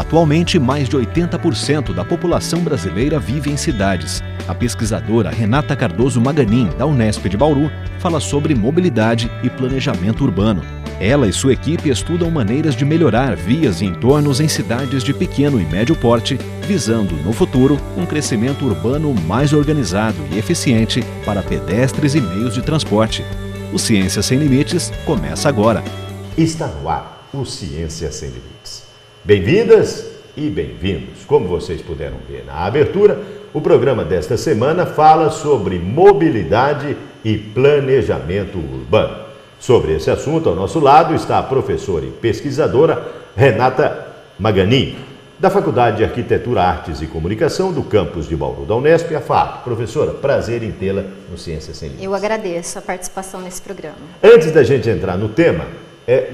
Atualmente, mais de 80% da população brasileira vive em cidades. A pesquisadora Renata Cardoso Maganin, da Unesp de Bauru, fala sobre mobilidade e planejamento urbano. Ela e sua equipe estudam maneiras de melhorar vias e entornos em cidades de pequeno e médio porte, visando, no futuro, um crescimento urbano mais organizado e eficiente para pedestres e meios de transporte. O Ciência Sem Limites começa agora. Está no ar o Ciência Sem Limites. Bem-vindas e bem-vindos. Como vocês puderam ver na abertura, o programa desta semana fala sobre mobilidade e planejamento urbano. Sobre esse assunto, ao nosso lado está a professora e pesquisadora Renata Maganin, da Faculdade de Arquitetura, Artes e Comunicação do campus de Bauru da Unesp, a FAP. Professora, prazer em tê-la no Ciência Sem Limites. Eu agradeço a participação nesse programa. Antes da gente entrar no tema,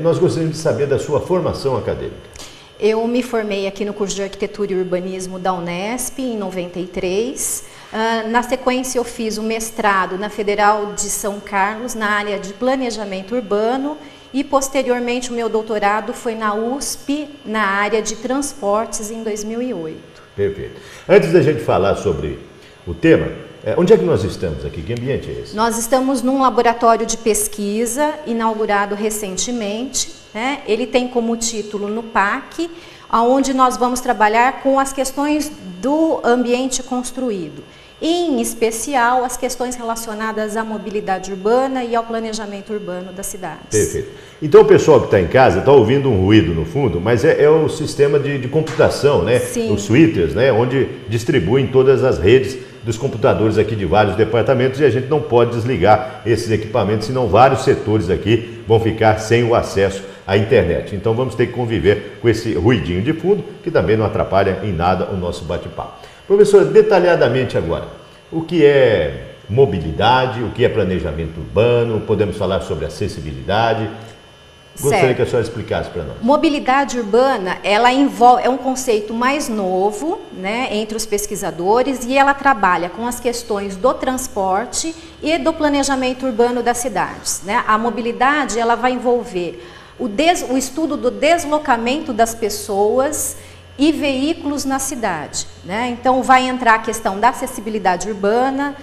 nós gostaríamos de saber da sua formação acadêmica. Eu me formei aqui no curso de Arquitetura e Urbanismo da Unesp em 93. Na sequência, eu fiz o mestrado na Federal de São Carlos, na área de planejamento urbano, e posteriormente o meu doutorado foi na USP, na área de transportes, em 2008. Perfeito. Antes da gente falar sobre o tema, onde é que nós estamos aqui? Que ambiente é esse? Nós estamos num laboratório de pesquisa, inaugurado recentemente, né? Ele tem como título NUPAC, onde nós vamos trabalhar com as questões do ambiente construído. Em especial, as questões relacionadas à mobilidade urbana e ao planejamento urbano das cidades. Perfeito. Então, o pessoal que está em casa está ouvindo um ruído no fundo, mas é o sistema de computação, né? Sim. Os switches, né? Onde distribuem todas as redes dos computadores aqui de vários departamentos, e a gente não pode desligar esses equipamentos, senão vários setores aqui vão ficar sem o acesso à internet. Então, vamos ter que conviver com esse ruidinho de fundo, que também não atrapalha em nada o nosso bate-papo. Professora, detalhadamente agora, o que é mobilidade, o que é planejamento urbano, podemos falar sobre acessibilidade? Gostaria que a senhora explicasse para nós. Mobilidade urbana, ela é um conceito mais novo, né, entre os pesquisadores, e ela trabalha com as questões do transporte e do planejamento urbano das cidades, né? A mobilidade, ela vai envolver o estudo do deslocamento das pessoas e veículos na cidade, né? Então vai entrar a questão da acessibilidade urbana,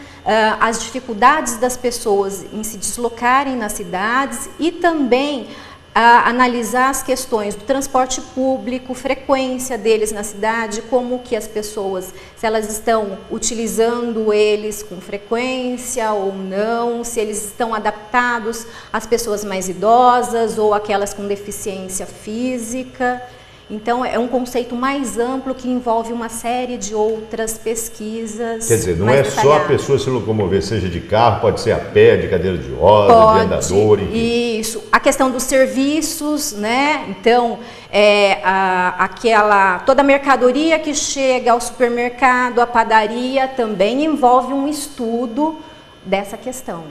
as dificuldades das pessoas em se deslocarem nas cidades e também analisar as questões do transporte público, frequência deles na cidade, como que as pessoas, se elas estão utilizando eles com frequência ou não, se eles estão adaptados às pessoas mais idosas ou aquelas com deficiência física. Então, é um conceito mais amplo que envolve uma série de outras pesquisas. Quer dizer, não é só a pessoa se locomover, seja de carro, pode ser a pé, de cadeira de roda, de andador, enfim. Isso. A questão dos serviços, né? Então, toda a mercadoria que chega ao supermercado, à padaria, também envolve um estudo dessa questão.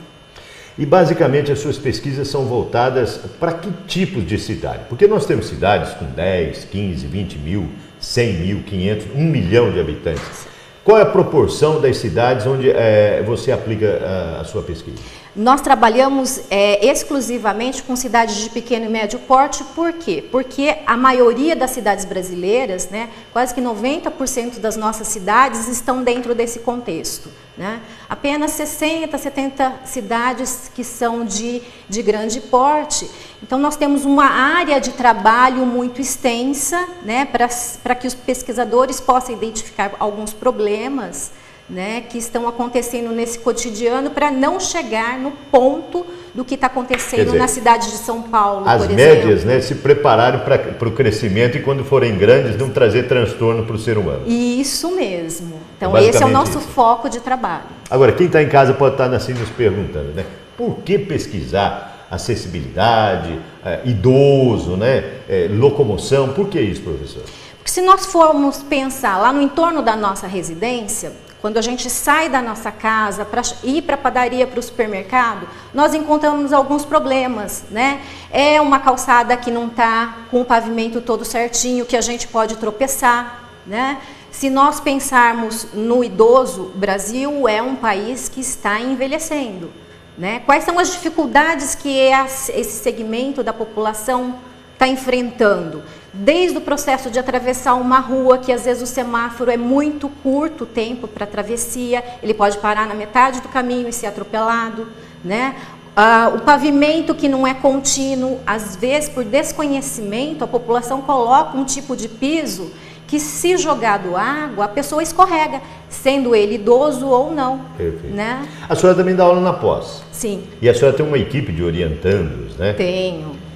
E basicamente as suas pesquisas são voltadas para que tipos de cidade? Porque nós temos cidades com 10, 15, 20 mil, 100 mil, 500, 1 milhão de habitantes. Qual é a proporção das cidades onde você aplica a sua pesquisa? Nós trabalhamos exclusivamente com cidades de pequeno e médio porte. Por quê? Porque a maioria das cidades brasileiras, né, quase que 90% das nossas cidades estão dentro desse contexto, né? Apenas 60, 70 cidades que são de grande porte. Então, nós temos uma área de trabalho muito extensa, né, para que os pesquisadores possam identificar alguns problemas, né, que estão acontecendo nesse cotidiano, para não chegar no ponto do que está acontecendo na cidade de São Paulo, por exemplo. As médias, né, se prepararem para o crescimento e, quando forem grandes, não trazer transtorno para o ser humano. Isso mesmo. Então, esse é o nosso foco de trabalho. Agora, quem está em casa pode estar assim nos perguntando, né, por que pesquisar acessibilidade, idoso, né, locomoção? Por que isso, professor? Porque se nós formos pensar lá no entorno da nossa residência, quando a gente sai da nossa casa para ir para a padaria, para o supermercado, nós encontramos alguns problemas, né? É uma calçada que não está com o pavimento todo certinho, que a gente pode tropeçar, né? Se nós pensarmos no idoso, o Brasil é um país que está envelhecendo, né? Quais são as dificuldades que esse segmento da população está enfrentando? desde o processo de atravessar uma rua, que às vezes o semáforo é muito curto o tempo para travessia, ele pode parar na metade do caminho e ser atropelado, né? O pavimento que não é contínuo, às vezes por desconhecimento, a população coloca um tipo de piso que, se jogado água, a pessoa escorrega, sendo ele idoso ou não. Perfeito. Né? A senhora também dá aula na pós. Sim. E a senhora tem uma equipe de orientandos, né? Tenho.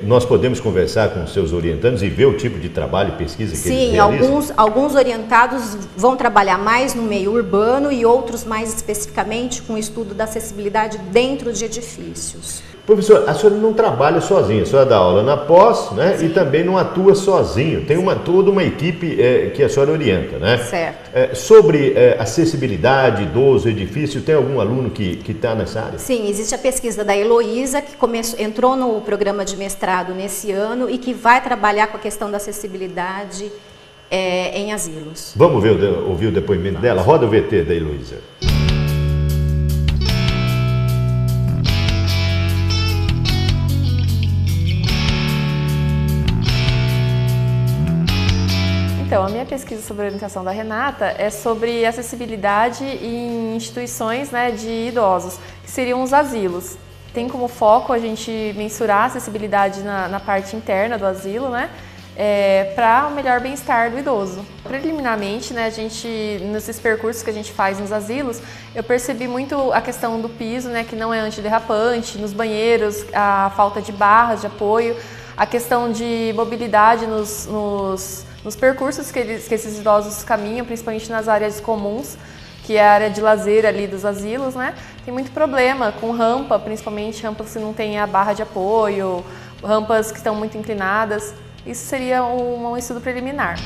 Nós podemos conversar com os seus orientandos e ver o tipo de trabalho e pesquisa que eles realizam? Sim, alguns orientados vão trabalhar mais no meio urbano e outros mais especificamente com o estudo da acessibilidade dentro de edifícios. Professor, a senhora não trabalha sozinha, a senhora dá aula na pós, né? Sim. E também não atua sozinho, tem toda uma equipe que a senhora orienta, né? Certo. Sobre acessibilidade, idoso, edifício, tem algum aluno que está nessa área? Sim, existe a pesquisa da Heloísa, que entrou no programa de mestrado nesse ano e que vai trabalhar com a questão da acessibilidade em asilos. Vamos ouvir o depoimento dela? Roda o VT da Heloísa. Então, a minha pesquisa sobre a orientação da Renata é sobre acessibilidade em instituições, né, de idosos, que seriam os asilos. Tem como foco a gente mensurar a acessibilidade na parte interna do asilo, né, para o melhor bem-estar do idoso. Preliminarmente, né, nesses percursos que a gente faz nos asilos, eu percebi muito a questão do piso, né, que não é antiderrapante, nos banheiros, a falta de barras de apoio, a questão de mobilidade nos percursos que esses idosos caminham, principalmente nas áreas comuns, que é a área de lazer ali dos asilos, né? Tem muito problema com rampa, principalmente rampas que não têm a barra de apoio, rampas que estão muito inclinadas. Isso seria um estudo preliminar.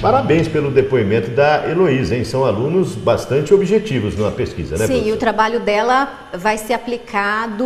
Parabéns pelo depoimento da Heloísa, hein? São alunos bastante objetivos na pesquisa, né, Sim, professor? e o trabalho dela vai ser aplicado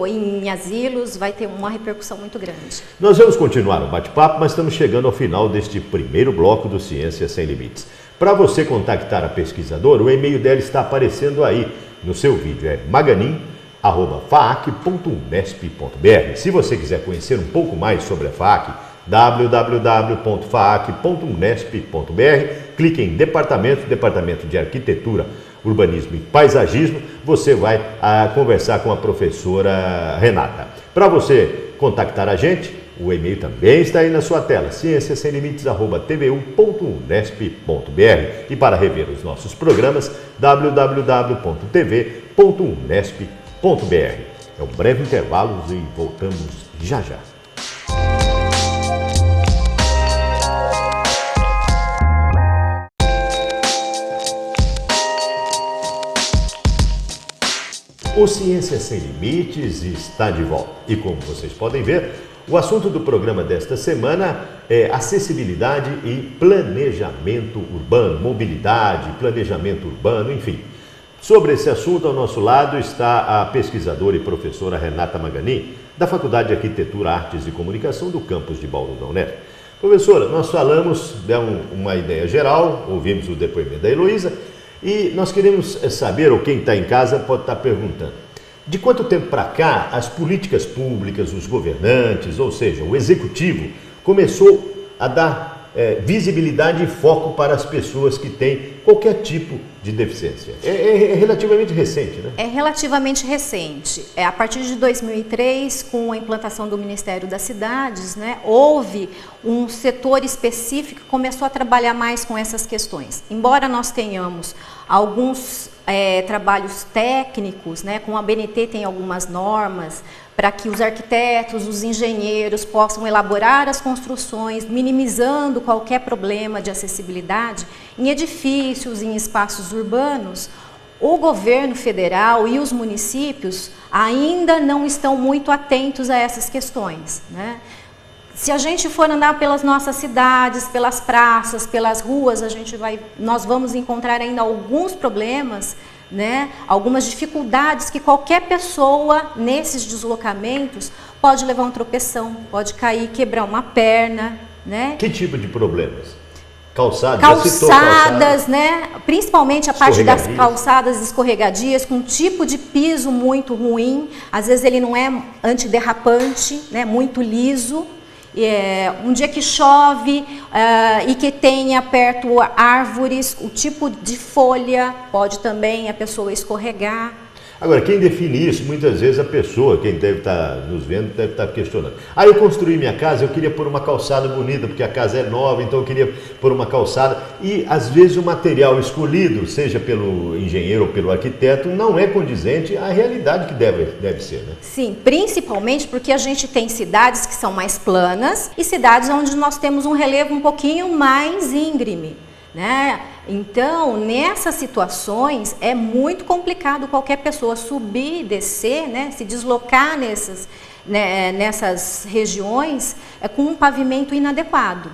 em asilos, vai ter uma repercussão muito grande. Nós vamos continuar o bate-papo, mas estamos chegando ao final deste primeiro bloco do Ciência Sem Limites. Para você contactar a pesquisadora, o e-mail dela está aparecendo aí no seu vídeo, é maganin@faac.unesp.br. Se você quiser conhecer um pouco mais sobre a FAAC, www.faac.unesp.br, clique em Departamento de Arquitetura, Urbanismo e Paisagismo, você vai conversar com a professora Renata. Para você contactar a gente, o e-mail também está aí na sua tela, cienciasemlimites@tvu.unesp.br, e para rever os nossos programas, www.tv.unesp.br. É um breve intervalo e voltamos já já. O Ciência Sem Limites está de volta e, como vocês podem ver, o assunto do programa desta semana é acessibilidade e planejamento urbano, mobilidade, planejamento urbano, enfim. Sobre esse assunto, ao nosso lado está a pesquisadora e professora Renata Maganin, da Faculdade de Arquitetura, Artes e Comunicação do campus de Bauru da Unesp. Professora, nós falamos, demos uma ideia geral, ouvimos o depoimento da Heloísa, e nós queremos saber, ou quem está em casa pode estar perguntando, de quanto tempo para cá as políticas públicas, os governantes, ou seja, o executivo, começou a dar visibilidade e foco para as pessoas que têm qualquer tipo de deficiência? É relativamente recente, né? É relativamente recente. A partir de 2003, com a implantação do Ministério das Cidades, né, houve um setor específico que começou a trabalhar mais com essas questões. Embora nós tenhamos alguns trabalhos técnicos, né, com a ABNT tem algumas normas para que os arquitetos, os engenheiros possam elaborar as construções, minimizando qualquer problema de acessibilidade em edifícios, em espaços urbanos. O governo federal e os municípios ainda não estão muito atentos a essas questões, né? Se a gente for andar pelas nossas cidades, pelas praças, pelas ruas, nós vamos encontrar ainda alguns problemas, né? Algumas dificuldades que qualquer pessoa nesses deslocamentos pode levar um tropeção, pode cair, quebrar uma perna, né? Que tipo de problemas? Calçadas, né? Principalmente a parte das calçadas escorregadias, com um tipo de piso muito ruim. Às vezes ele não é antiderrapante, né? Muito liso. Um dia que chove e que tenha perto árvores, o tipo de folha pode também a pessoa escorregar. Agora, quem define isso, muitas vezes a pessoa, quem deve estar nos vendo, deve estar questionando. Eu construí minha casa, eu queria pôr uma calçada bonita, porque a casa é nova, então eu queria pôr uma calçada. E, às vezes, o material escolhido, seja pelo engenheiro ou pelo arquiteto, não é condizente à realidade que deve ser, né? Sim, principalmente porque a gente tem cidades que são mais planas e cidades onde nós temos um relevo um pouquinho mais íngreme, né? Então, nessas situações, é muito complicado qualquer pessoa subir e descer, né, se deslocar nessas regiões com um pavimento inadequado.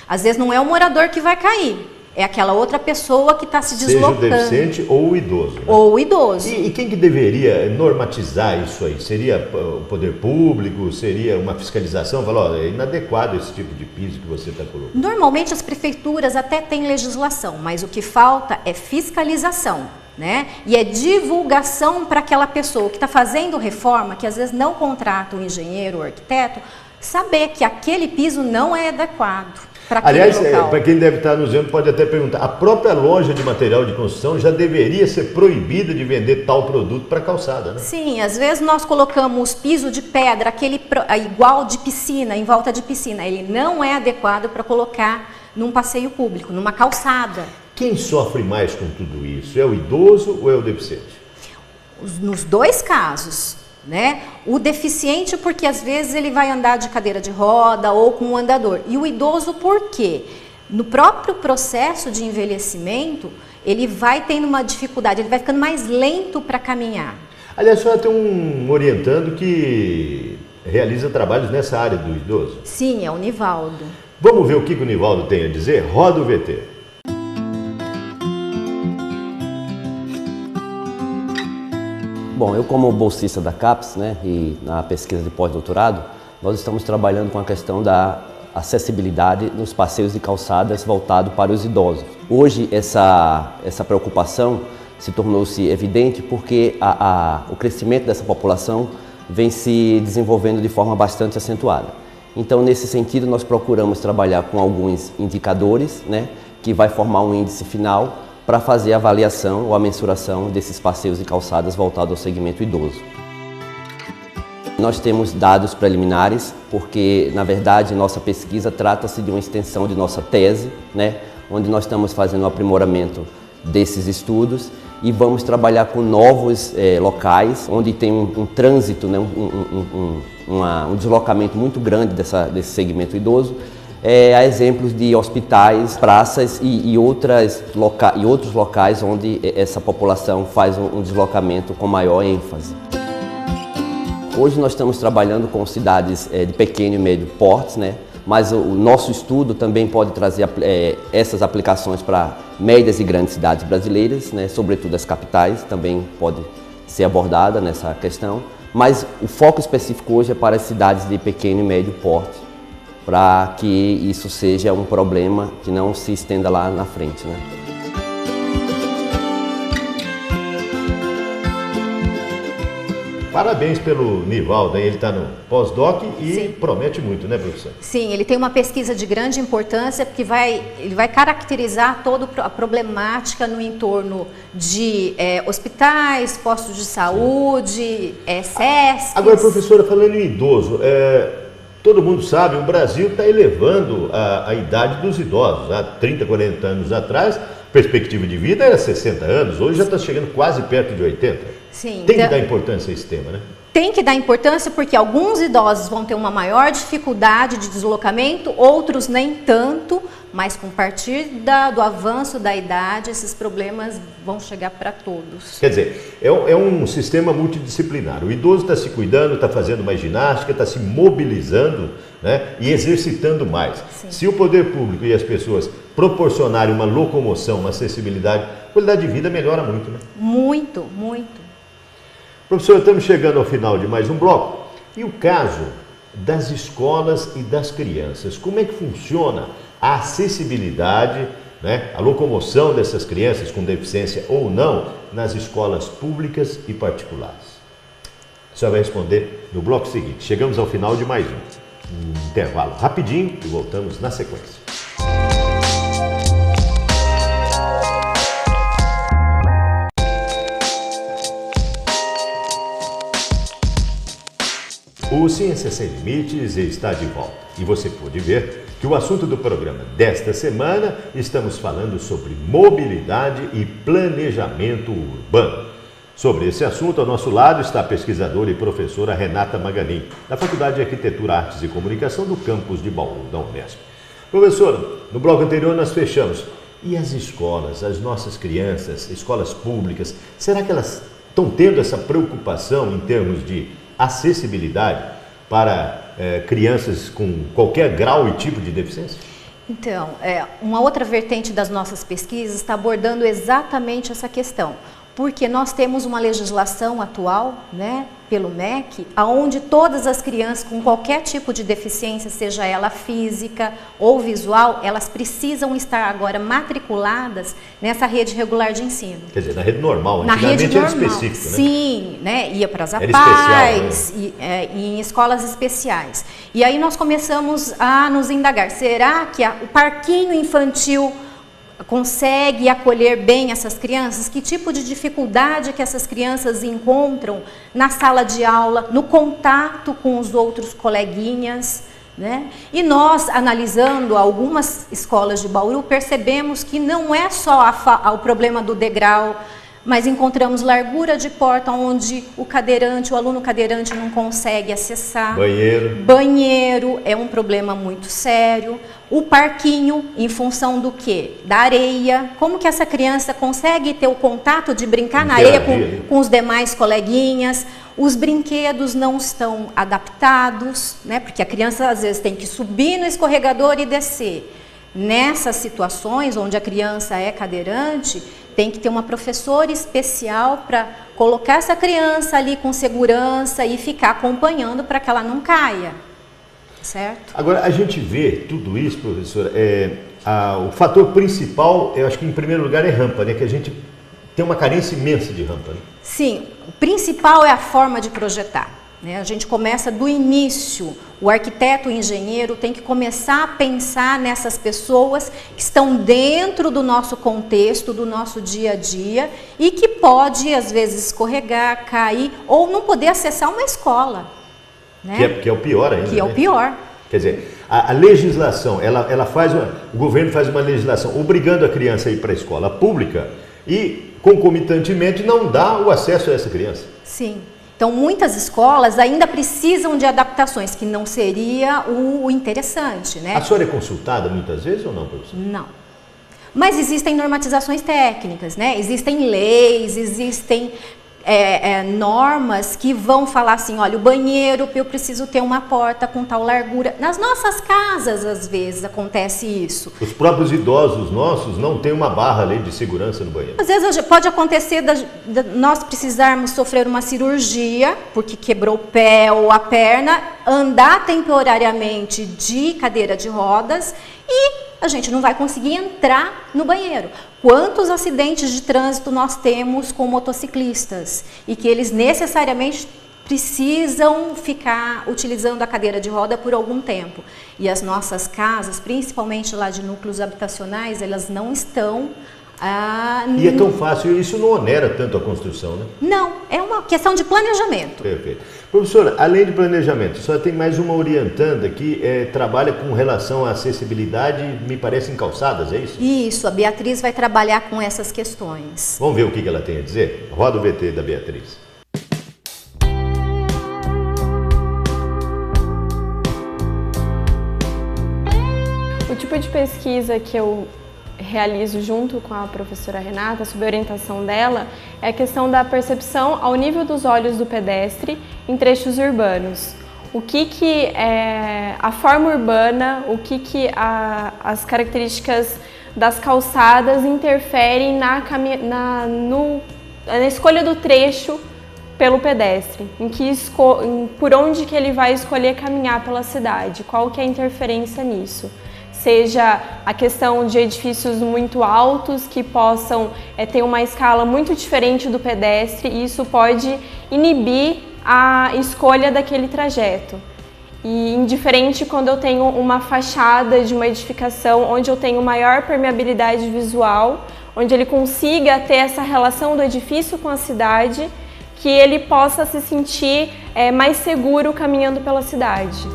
Às vezes não é o morador que vai cair, é aquela outra pessoa que está se deslocando. Seja o deficiente ou o idoso. Né? Ou o idoso. E quem que deveria normatizar isso aí? Seria o poder público? Seria uma fiscalização? Falar, é inadequado esse tipo de piso que você está colocando. Normalmente as prefeituras até têm legislação, mas o que falta é fiscalização, né? E é divulgação para aquela pessoa que está fazendo reforma, que às vezes não contrata o engenheiro ou o arquiteto, saber que aquele piso não é adequado. Aliás, para quem deve estar nos vendo, pode até perguntar, a própria loja de material de construção já deveria ser proibida de vender tal produto para calçada, né? Sim, às vezes nós colocamos piso de pedra, aquele igual de piscina, em volta de piscina, ele não é adequado para colocar num passeio público, numa calçada. Quem sofre mais com tudo isso? É o idoso ou é o deficiente? Nos dois casos. Né? O deficiente porque às vezes ele vai andar de cadeira de roda ou com um andador. E o idoso por quê? No próprio processo de envelhecimento, ele vai tendo uma dificuldade, ele vai ficando mais lento para caminhar. Aliás, a senhora tem um orientando que realiza trabalhos nessa área do idoso? Sim, é o Nivaldo. Vamos ver o que o Nivaldo tem a dizer? Roda o VT. Bom, eu como bolsista da CAPES, né, e na pesquisa de pós-doutorado, nós estamos trabalhando com a questão da acessibilidade nos passeios e calçadas voltado para os idosos. Hoje essa preocupação se tornou-se evidente porque o crescimento dessa população vem se desenvolvendo de forma bastante acentuada. Então, nesse sentido, nós procuramos trabalhar com alguns indicadores, né, que vai formar um índice final para fazer a avaliação ou a mensuração desses passeios e calçadas voltados ao segmento idoso. Nós temos dados preliminares, porque, na verdade, nossa pesquisa trata-se de uma extensão de nossa tese, né, onde nós estamos fazendo um aprimoramento desses estudos e vamos trabalhar com novos locais, onde tem um trânsito, né, um deslocamento muito grande desse segmento idoso. Há exemplos de hospitais, praças e outros locais onde essa população faz um deslocamento com maior ênfase. Hoje nós estamos trabalhando com cidades de pequeno e médio porte, né? Mas o nosso estudo também pode trazer essas aplicações para médias e grandes cidades brasileiras, né? Sobretudo as capitais, também pode ser abordada nessa questão. Mas o foco específico hoje é para as cidades de pequeno e médio porte, para que isso seja um problema que não se estenda lá na frente, né? Parabéns pelo Nivaldo, ele está no pós-doc e Sim. Promete muito, né, professor? Sim, ele tem uma pesquisa de grande importância, porque ele vai caracterizar toda a problemática no entorno de hospitais, postos de saúde, SESCs. Agora, professora, falando em idoso, todo mundo sabe, o Brasil está elevando a idade dos idosos. Há 30, 40 anos atrás, a perspectiva de vida era 60 anos, hoje já está chegando quase perto de 80. Sim, Tem que dar importância a esse tema, né? Tem que dar importância porque alguns idosos vão ter uma maior dificuldade de deslocamento, outros nem tanto, mas com partir do avanço da idade, esses problemas vão chegar para todos. Quer dizer, é um sistema multidisciplinar. O idoso está se cuidando, está fazendo mais ginástica, está se mobilizando, né, e exercitando mais. Sim. Se o poder público e as pessoas proporcionarem uma locomoção, uma acessibilidade, a qualidade de vida melhora muito, né? Muito, muito. Professor, estamos chegando ao final de mais um bloco. E o caso das escolas e das crianças? Como é que funciona a acessibilidade, né, a locomoção dessas crianças com deficiência ou não nas escolas públicas e particulares? A senhora vai responder no bloco seguinte. Chegamos ao final de mais um intervalo rapidinho e voltamos na sequência. O Ciência Sem Limites está de volta e você pôde ver que o assunto do programa desta semana estamos falando sobre mobilidade e planejamento urbano. Sobre esse assunto, ao nosso lado está a pesquisadora e professora Renata Maganin, da Faculdade de Arquitetura, Artes e Comunicação do campus de Bauru, da Unesp. Professora, no bloco anterior nós fechamos. E as escolas, as nossas crianças, escolas públicas, será que elas estão tendo essa preocupação em termos de acessibilidade para crianças com qualquer grau e tipo de deficiência? Então, uma outra vertente das nossas pesquisas está abordando exatamente essa questão, porque nós temos uma legislação atual, né, pelo MEC, onde todas as crianças com qualquer tipo de deficiência, seja ela física ou visual, elas precisam estar agora matriculadas nessa rede regular de ensino. Quer dizer, na rede normal, na rede normal, era específico, né? Sim, né? Ia para as APAES, né? Em escolas especiais. E aí nós começamos a nos indagar, será que o parquinho infantil consegue acolher bem essas crianças? Que tipo de dificuldade que essas crianças encontram na sala de aula, no contato com os outros coleguinhas, né? E nós, analisando algumas escolas de Bauru, percebemos que não é só o problema do degrau, mas encontramos largura de porta onde o aluno cadeirante não consegue acessar. Banheiro é um problema muito sério. O parquinho, em função do quê? Da areia. Como que essa criança consegue ter o contato de brincar na areia com os demais coleguinhas? Os brinquedos não estão adaptados, né? Porque a criança às vezes tem que subir no escorregador e descer. Nessas situações onde a criança é cadeirante, tem que ter uma professora especial para colocar essa criança ali com segurança e ficar acompanhando para que ela não caia, certo? Agora, a gente vê tudo isso, professora, o fator principal, eu acho que em primeiro lugar é rampa, né? Que a gente tem uma carência imensa de rampa, né? Sim, o principal é a forma de projetar. A gente começa do início, o arquiteto, o engenheiro tem que começar a pensar nessas pessoas que estão dentro do nosso contexto, do nosso dia a dia e que pode, às vezes, escorregar, cair ou não poder acessar uma escola. Né? Que é o pior ainda. Que é o pior. Quer dizer, a legislação, o governo faz uma legislação obrigando a criança a ir para a escola pública e, concomitantemente, não dá o acesso a essa criança. Sim. Então, muitas escolas ainda precisam de adaptações, que não seria o interessante, né? A senhora é consultada muitas vezes ou não, professor? Não. Mas existem normatizações técnicas, né? Existem leis, existem normas que vão falar assim, olha, o banheiro, eu preciso ter uma porta com tal largura. Nas nossas casas, às vezes, acontece isso. Os próprios idosos nossos não têm uma barra ali de segurança no banheiro. Às vezes pode acontecer nós precisarmos sofrer uma cirurgia, porque quebrou o pé ou a perna, andar temporariamente de cadeira de rodas e a gente não vai conseguir entrar no banheiro. Quantos acidentes de trânsito nós temos com motociclistas e que eles necessariamente precisam ficar utilizando a cadeira de roda por algum tempo. E as nossas casas, principalmente lá de núcleos habitacionais, elas não estão... E é tão fácil, isso não onera tanto a construção, né? Não, é uma questão de planejamento. Perfeito. Professora, além de planejamento, a senhora tem mais uma orientanda que trabalha com relação à acessibilidade, me parece, em calçadas, é isso? Isso, a Beatriz vai trabalhar com essas questões. Vamos ver o que ela tem a dizer? Roda o VT da Beatriz. O tipo de pesquisa que eu realizo junto com a professora Renata, sob a orientação dela, é a questão da percepção ao nível dos olhos do pedestre em trechos urbanos. O que é a forma urbana, as características das calçadas interferem na escolha do trecho pelo pedestre, por onde que ele vai escolher caminhar pela cidade, qual que é a interferência nisso. seja a questão de edifícios muito altos que possam ter uma escala muito diferente do pedestre, e isso pode inibir a escolha daquele trajeto. E indiferente quando eu tenho uma fachada de uma edificação onde eu tenho maior permeabilidade visual, onde ele consiga ter essa relação do edifício com a cidade, que ele possa se sentir mais seguro caminhando pela cidade.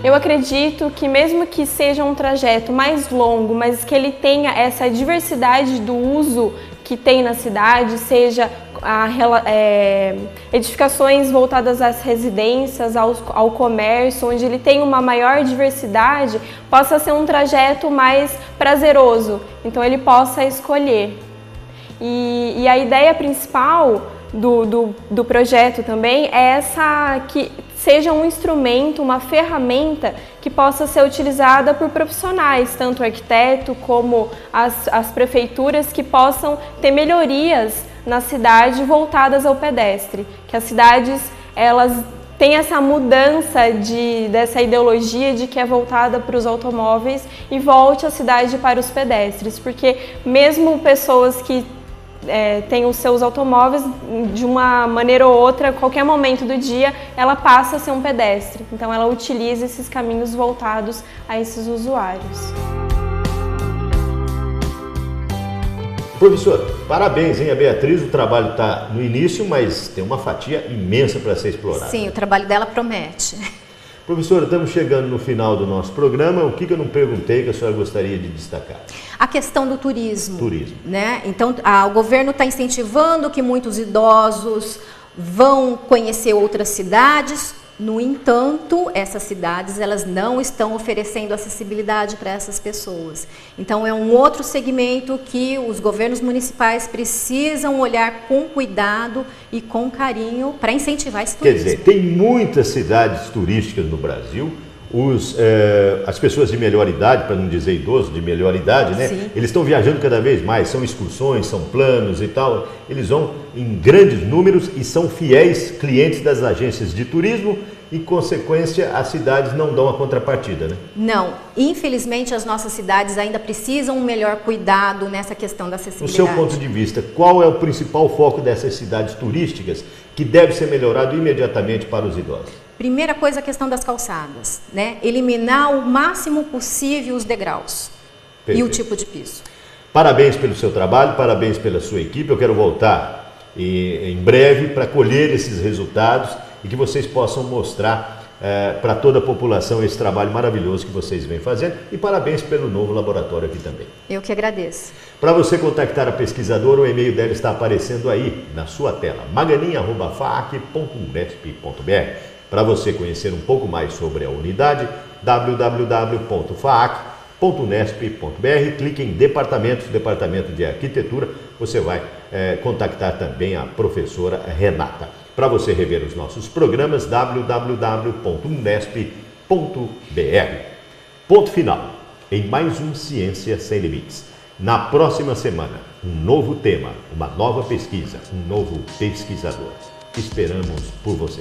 Eu acredito que mesmo que seja um trajeto mais longo, mas que ele tenha essa diversidade do uso que tem na cidade, seja edificações voltadas às residências, ao comércio, onde ele tem uma maior diversidade, possa ser um trajeto mais prazeroso, então ele possa escolher. E a ideia principal do projeto também é essa, que seja um instrumento, uma ferramenta que possa ser utilizada por profissionais, tanto o arquiteto como as prefeituras, que possam ter melhorias na cidade voltadas ao pedestre, que as cidades elas têm essa mudança dessa ideologia de que é voltada para os automóveis e volte a cidade para os pedestres, porque mesmo pessoas que tem os seus automóveis, de uma maneira ou outra, a qualquer momento do dia, ela passa a ser um pedestre. Então ela utiliza esses caminhos voltados a esses usuários. Professor, parabéns, hein? A Beatriz, o trabalho está no início, mas tem uma fatia imensa para ser explorada. Sim, o trabalho dela promete. Professora, estamos chegando no final do nosso programa. O que eu não perguntei que a senhora gostaria de destacar? A questão do turismo. Turismo. Né? Então, o governo está incentivando que muitos idosos vão conhecer outras cidades. No entanto, essas cidades elas não estão oferecendo acessibilidade para essas pessoas. Então, é um outro segmento que os governos municipais precisam olhar com cuidado e com carinho para incentivar esse turismo. Quer dizer, tem muitas cidades turísticas no Brasil. As pessoas de melhor idade, para não dizer idosos, de melhor idade, né? Sim. Eles estão viajando cada vez mais, são excursões, são planos e tal. Eles vão em grandes números e são fiéis clientes das agências de turismo e, consequência, as cidades não dão a contrapartida, né? Não. Infelizmente, as nossas cidades ainda precisam um melhor cuidado nessa questão da acessibilidade. No seu ponto de vista, qual é o principal foco dessas cidades turísticas que deve ser melhorado imediatamente para os idosos? Primeira coisa, a questão das calçadas, né? Eliminar o máximo possível os degraus. Perfeito. E o tipo de piso. Parabéns pelo seu trabalho, parabéns pela sua equipe. Eu quero voltar em breve para colher esses resultados e que vocês possam mostrar para toda a população esse trabalho maravilhoso que vocês vêm fazendo. E parabéns pelo novo laboratório aqui também. Eu que agradeço. Para você contactar a pesquisadora, o e-mail dela está aparecendo aí na sua tela, maganin@faac.unesp.br. Para você conhecer um pouco mais sobre a unidade, www.faac.unesp.br, clique em departamentos, departamento de arquitetura, você vai contactar também a professora Renata. Para você rever os nossos programas, www.unesp.br. Ponto final em mais um Ciência Sem Limites. Na próxima semana, um novo tema, uma nova pesquisa, um novo pesquisador. Esperamos por você.